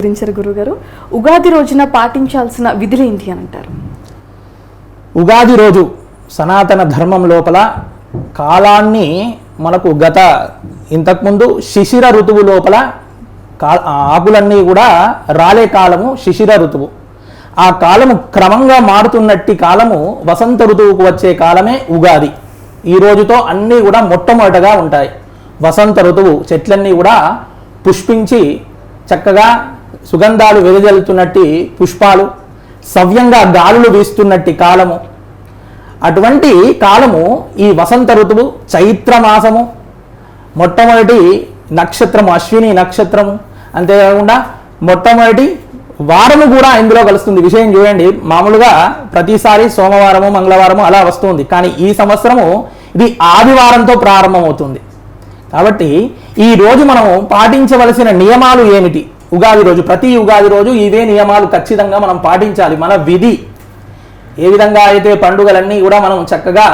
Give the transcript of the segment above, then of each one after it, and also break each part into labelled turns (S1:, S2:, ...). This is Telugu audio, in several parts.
S1: గురుగారు ఉగాది రోజున పాటించాల్సిన విధులు ఏంటి అని అంటారు?
S2: ఉగాది రోజు సనాతన ధర్మం లోపల కాలాన్ని మనకు ఇంతకుముందు శిశిర ఋతువు లోపల ఆకులన్నీ కూడా రాలే కాలము శిశిర ఋతువు. ఆ కాలము క్రమంగా మారుతున్నట్టి కాలము వసంత ఋతువుకు వచ్చే కాలమే ఉగాది. ఈ రోజుతో అన్నీ కూడా మొట్టమొదటగా ఉంటాయి. వసంత ఋతువు చెట్లన్నీ కూడా పుష్పించి చక్కగా సుగంధాలు వెదజల్లుతున్నట్టి పుష్పాలు, సవ్యంగా గాలులు వీస్తున్నట్టి కాలము. అటువంటి కాలము ఈ వసంత ఋతువు, చైత్రమాసము, మొట్టమొదటి నక్షత్రము అశ్విని నక్షత్రము, అంతేకాకుండా మొట్టమొదటి వారము కూడా ఇందులో కలుస్తుంది. విషయం చూడండి, మామూలుగా ప్రతిసారి సోమవారము మంగళవారము అలా వస్తుంది, కానీ ఈ సంవత్సరము ఇది ఆదివారంతో ప్రారంభమవుతుంది. కాబట్టి ఈ రోజు మనము పాటించవలసిన నియమాలు ఏమిటి? ఉగాది రోజు, ప్రతి ఉగాది రోజు ఇవే నియమాలు ఖచ్చితంగా మనం పాటించాలి. మన విధి ఏ విధంగా అయితే పండుగలన్నీ కూడా మనం చక్కగా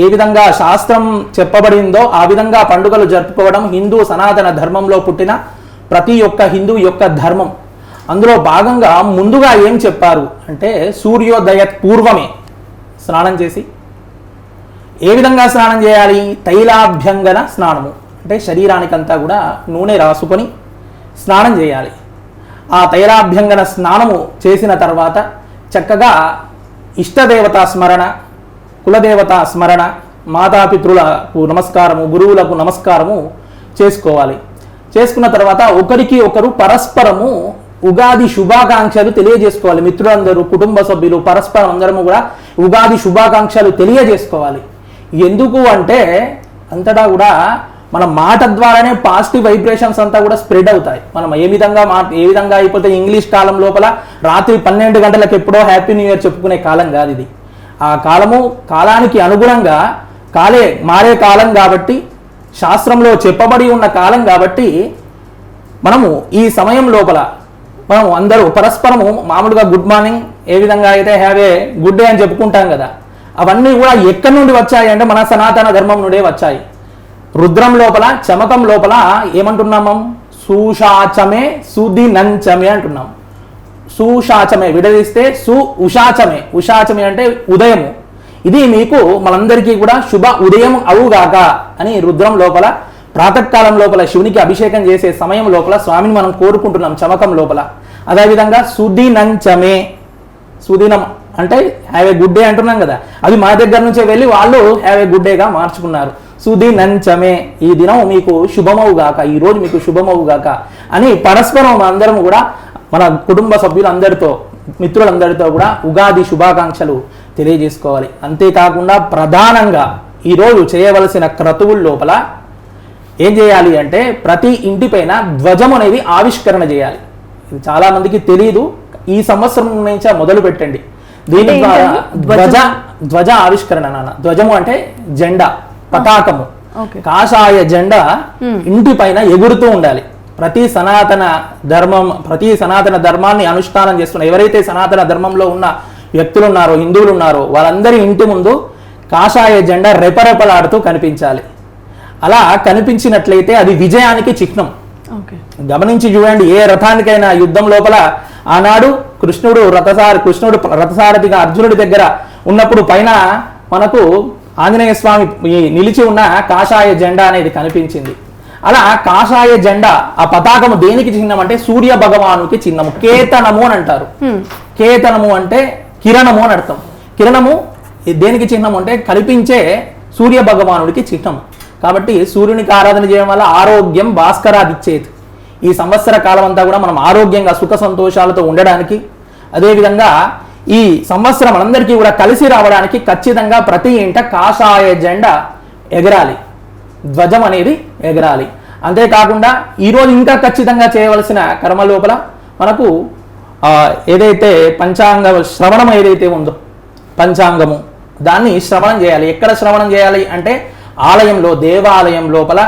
S2: ఏ విధంగా శాస్త్రం చెప్పబడిందో ఆ విధంగా పండుగలు జరుపుకోవడం హిందూ సనాతన ధర్మంలో పుట్టిన ప్రతి ఒక్క హిందూ యొక్క ధర్మం. అందులో భాగంగా ముందుగా ఏం చెప్పారు అంటే, సూర్యోదయ పూర్వమే స్నానం చేసి, ఏ విధంగా స్నానం చేయాలి? తైలాభ్యంగన స్నానము, అంటే శరీరానికంతా కూడా నూనె రాసుకొని స్నానం చేయాలి. ఆ తైలాభ్యంగన స్నానము చేసిన తర్వాత చక్కగా ఇష్టదేవతా స్మరణ, కులదేవతా స్మరణ, మాతాపితృలకు నమస్కారము, గురువులకు నమస్కారము చేసుకోవాలి. చేసుకున్న తర్వాత ఒకరికి ఒకరు పరస్పరము ఉగాది శుభాకాంక్షలు తెలియజేసుకోవాలి. మిత్రులందరూ, కుటుంబ సభ్యులు పరస్పరం అందరము కూడా ఉగాది శుభాకాంక్షలు తెలియజేసుకోవాలి. ఎందుకు అంటే అంతటా కూడా మన మాట ద్వారానే పాజిటివ్ వైబ్రేషన్స్ అంతా కూడా స్ప్రెడ్ అవుతాయి. మనం ఏ విధంగా అయిపోతే ఇంగ్లీష్ కాలం లోపల రాత్రి 12 గంటలకు ఎప్పుడో హ్యాపీ న్యూ ఇయర్ చెప్పుకునే కాలం కాదు ఇది. ఆ కాలానికి అనుగుణంగా మారే కాలం కాబట్టి, శాస్త్రంలో చెప్పబడి ఉన్న కాలం కాబట్టి, మనము ఈ సమయం లోపల మనం అందరూ పరస్పరము మామూలుగా గుడ్ మార్నింగ్, ఏ విధంగా అయితే హ్యావ్ ఏ గుడ్ డే అని చెప్పుకుంటాం కదా, అవన్నీ కూడా ఎక్కడి నుండి వచ్చాయి అంటే మన సనాతన ధర్మం నుండే వచ్చాయి. రుద్రం లోపల, చమకం లోపల ఏమంటున్నాము? సుషాచమే సుదినంచమే అంటున్నాం. సుషాచమే విడదీస్తే ఉషాచమే, ఉషాచమే అంటే ఉదయము. ఇది మీకు మనందరికీ కూడా శుభ ఉదయం అవుగాక అని రుద్రం లోపల ప్రాతకాలం లోపల శివునికి అభిషేకం చేసే సమయం లోపల స్వామిని మనం కోరుకుంటున్నాం చమకం లోపల. అదేవిధంగా సుదినంచమే, సుదినం అంటే హ్యావ్ ఏ గుడ్ డే అంటున్నాం కదా, అది మన దగ్గర నుంచే వెళ్ళి వాళ్ళు హ్యావ్ ఏ గుడ్ డేగా మార్చుకున్నారు. సుదినంచమే, ఈ దినం మీకు శుభమవుగాక, ఈ రోజు మీకు శుభమవుగాక అని పరస్పరం అందరం కూడా మన కుటుంబ సభ్యులందరితో, మిత్రులందరితో కూడా ఉగాది శుభాకాంక్షలు తెలియజేసుకోవాలి. అంతేకాకుండా ప్రధానంగా ఈరోజు చేయవలసిన క్రతువుల లోపల ఏం చేయాలి అంటే, ప్రతి ఇంటి పైన ధ్వజం అనేది ఆవిష్కరణ చేయాలి. ఇది చాలా మందికి తెలియదు. ఈ సంవత్సరం నుంచి మొదలు పెట్టండి. దీని ద్వారా ధ్వజ ఆవిష్కరణ. ధ్వజము అంటే జెండా, పతాకము, కాషాయ జెండా ఇంటి పైన ఎగురుతూ ఉండాలి. ప్రతి సనాతన ధర్మాన్ని అనుష్ఠానం చేస్తున్న ఎవరైతే సనాతన ధర్మంలో ఉన్న వ్యక్తులు ఉన్నారో, హిందువులు ఉన్నారో, వాళ్ళందరి ఇంటి ముందు కాషాయ జెండా రెపరెపలాడుతూ కనిపించాలి. అలా కనిపించినట్లయితే అది విజయానికి చిహ్నం. గమనించి చూడండి, ఏ రథానికైనా యుద్ధం లోపల ఆనాడు కృష్ణుడు రథసారథిగా అర్జునుడి దగ్గర ఉన్నప్పుడు పైన మనకు ఆంజనేయ స్వామి నిలిచి ఉన్న కాషాయ జెండా అనేది కనిపించింది. అలా కాషాయ జెండా, ఆ పతాకము దేనికి చిహ్నం అంటే సూర్య భగవానుకి చిహ్నము. కేతనము అని అంటారు. కేతనము అంటే కిరణము అని అర్థం. కిరణము దేనికి చిహ్నం అంటే కనిపించే సూర్య భగవానుడికి చిహ్నం. కాబట్టి సూర్యునికి ఆరాధన చేయడం వల్ల ఆరోగ్యం భాస్కరాదిచ్చేది. ఈ సంవత్సర కాలం అంతా కూడా మనం ఆరోగ్యంగా సుఖ సంతోషాలతో ఉండడానికి, అదేవిధంగా ఈ సంవత్సరం అందరికీ కూడా కలిసి రావడానికి ఖచ్చితంగా ప్రతి ఇంట కాషాయ జెండా ఎగరాలి, ధ్వజం అనేది ఎగరాలి. అంతేకాకుండా ఈరోజు ఇంకా ఖచ్చితంగా చేయవలసిన కర్మ లోపల మనకు ఏదైతే పంచాంగ శ్రవణం ఏదైతే ఉందో, పంచాంగము, దాన్ని శ్రవణం చేయాలి. ఎక్కడ శ్రవణం చేయాలి అంటే ఆలయంలో, దేవాలయం లోపల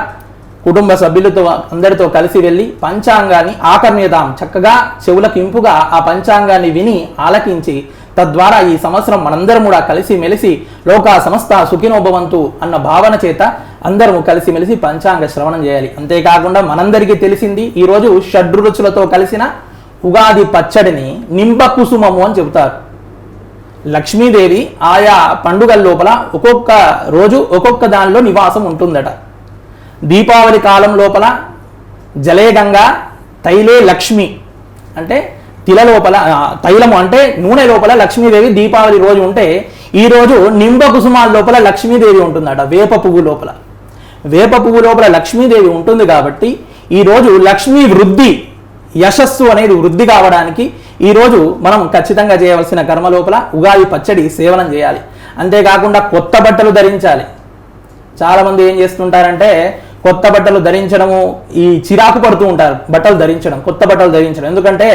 S2: కుటుంబ సభ్యులతో అందరితో కలిసి వెళ్ళి పంచాంగాన్ని ఆకర్ణ్యతాం, చక్కగా చెవులకు ఇంపుగా ఆ పంచాంగాన్ని విని ఆలకించి, తద్వారా ఈ సంవత్సరం మనందరం కూడా కలిసి మెలిసి లోకా సమస్త సుఖినోభవంతు అన్న భావన చేత అందరము కలిసిమెలిసి పంచాంగ శ్రవణం చేయాలి. అంతేకాకుండా మనందరికీ తెలిసింది ఈరోజు షడ్రుచులతో కలిసిన ఉగాది పచ్చడిని నింబ కుసుమము అని చెబుతారు. లక్ష్మీదేవి ఆయా పండుగల లోపల ఒక్కొక్క రోజు ఒక్కొక్క దానిలో నివాసం ఉంటుందట. దీపావళి కాలం లోపల జలే గంగా తైలే లక్ష్మి అంటే తిల లోపల తైలము అంటే నూనె లోపల లక్ష్మీదేవి దీపావళి రోజు ఉంటే, ఈ రోజు నింబ కుసుమాల లోపల లక్ష్మీదేవి ఉంటుందట. వేప పువ్వు లోపల లక్ష్మీదేవి ఉంటుంది కాబట్టి ఈరోజు లక్ష్మీ వృద్ధి, యశస్సు అనేది వృద్ధి కావడానికి ఈరోజు మనం ఖచ్చితంగా చేయవలసిన కర్మ లోపల ఉగాది పచ్చడి సేవనం చేయాలి. అంతేకాకుండా కొత్త బట్టలు ధరించాలి. చాలామంది ఏం చేస్తుంటారంటే కొత్త బట్టలు ధరించడము ఈ చిరాకు పడుతూ ఉంటారు. బట్టలు ధరించడం, కొత్త బట్టలు ధరించడం, ఎందుకంటే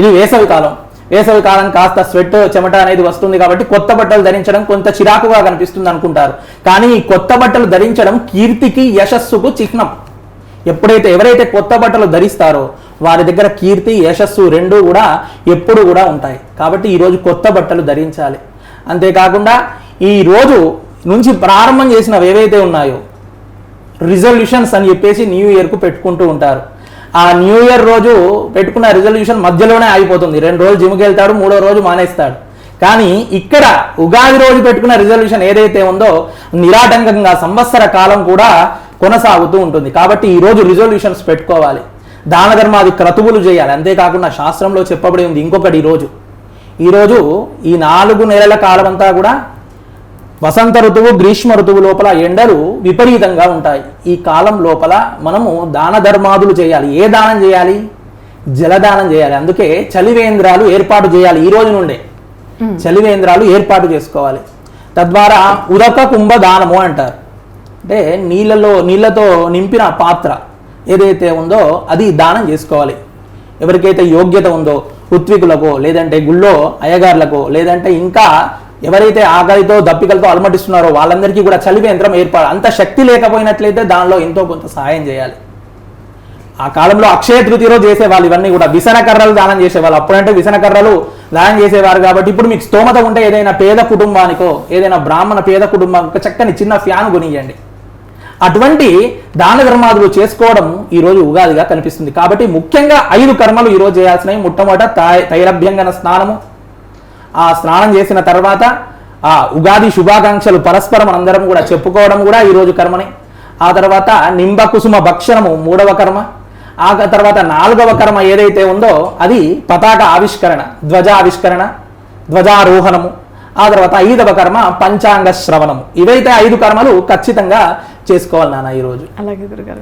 S2: ఇది వేసవి కాలం కాస్త స్వెట్ చెమట అనేది వస్తుంది కాబట్టి కొత్త బట్టలు ధరించడం కొంత చిరాకుగా కనిపిస్తుంది అనుకుంటారు. కానీ ఈ కొత్త బట్టలు ధరించడం కీర్తికి యశస్సుకు చిహ్నం. ఎవరైతే కొత్త బట్టలు ధరిస్తారో వారి దగ్గర కీర్తి యశస్సు రెండూ కూడా ఎప్పుడు కూడా ఉంటాయి. కాబట్టి ఈరోజు కొత్త బట్టలు ధరించాలి. అంతేకాకుండా ఈ రోజు నుంచి ప్రారంభం చేసినవి ఏవైతే ఉన్నాయో రిజల్యూషన్స్ అని చెప్పేసి న్యూ ఇయర్కు పెట్టుకుంటూ ఉంటారు. ఆ న్యూ ఇయర్ రోజు పెట్టుకున్న రిజల్యూషన్ మధ్యలోనే ఆగిపోతుంది. 2 రోజులు జిమ్కి వెళ్తాడు, 3వ రోజు మానేస్తాడు. కానీ ఇక్కడ ఉగాది రోజు పెట్టుకున్న రిజల్యూషన్ ఏదైతే ఉందో నిరాటంకంగా సంవత్సర కాలం కూడా కొనసాగుతూ ఉంటుంది. కాబట్టి ఈరోజు రిజల్యూషన్స్ పెట్టుకోవాలి. దాన ధర్మాది క్రతువులు చేయాలి. అంతేకాకుండా శాస్త్రంలో చెప్పబడి ఉంది ఇంకొకటి, ఈరోజు ఈ 4 నెలల కాలం అంతా కూడా వసంత ఋతువు, గ్రీష్మ ఋతువు లోపల ఎండలు విపరీతంగా ఉంటాయి. ఈ కాలం లోపల మనము దాన ధర్మాదులు చేయాలి. ఏ దానం చేయాలి? జలదానం చేయాలి. అందుకే చలివేంద్రాలు ఏర్పాటు చేయాలి. ఈ రోజు నుండే చలివేంద్రాలు ఏర్పాటు చేసుకోవాలి. తద్వారా ఉదక కుంభ దానము అంటారు. అంటే నీళ్ళతో నింపిన పాత్ర ఏదైతే ఉందో అది దానం చేసుకోవాలి. ఎవరికైతే యోగ్యత ఉందో ఋత్వికులకో, లేదంటే గుళ్ళో అయ్యగారులకో, లేదంటే ఇంకా ఎవరైతే ఆకలితో దప్పికలతో అలమటిస్తున్నారో వాళ్ళందరికీ కూడా చలివేంద్రం ఏర్పాటు. అంత శక్తి లేకపోయినట్లయితే దానిలో ఎంతో కొంత సహాయం చేయాలి. ఆ కాలంలో అక్షయ తృతీయ రోజు చేసేవాళ్ళు ఇవన్నీ కూడా. విసన కర్రలు దానం చేసేవాళ్ళు. అప్పుడంటే విసన కర్రలు దానం చేసేవారు కాబట్టి ఇప్పుడు మీకు స్తోమత ఉంటే ఏదైనా పేద కుటుంబానికో, ఏదైనా బ్రాహ్మణ పేద కుటుంబానికో చక్కని చిన్న ఫ్యాన్ కొనియండి. అటువంటి దాన ధర్మాదులు చేసుకోవడం ఈరోజు ఉగాదిగా కనిపిస్తుంది. కాబట్టి ముఖ్యంగా 5 కర్మలు ఈరోజు చేయాల్సినవి. మొట్టమొదట తైలభ్యంగన స్నానము. ఆ స్నానం చేసిన తర్వాత ఆ ఉగాది శుభాకాంక్షలు పరస్పరం అందరం కూడా చెప్పుకోవడం కూడా ఈరోజు కర్మని. ఆ తర్వాత నింబ కుసుమ భక్షణము 3వ కర్మ. ఆ తర్వాత 4వ కర్మ ఏదైతే ఉందో అది పతాక ఆవిష్కరణ, ధ్వజారోహణము. ఆ తర్వాత 5వ కర్మ పంచాంగ శ్రవణము. ఇవైతే 5 కర్మలు ఖచ్చితంగా చేసుకోవాలి నాన్న ఈరోజు.
S1: అలాగే గురుగారు.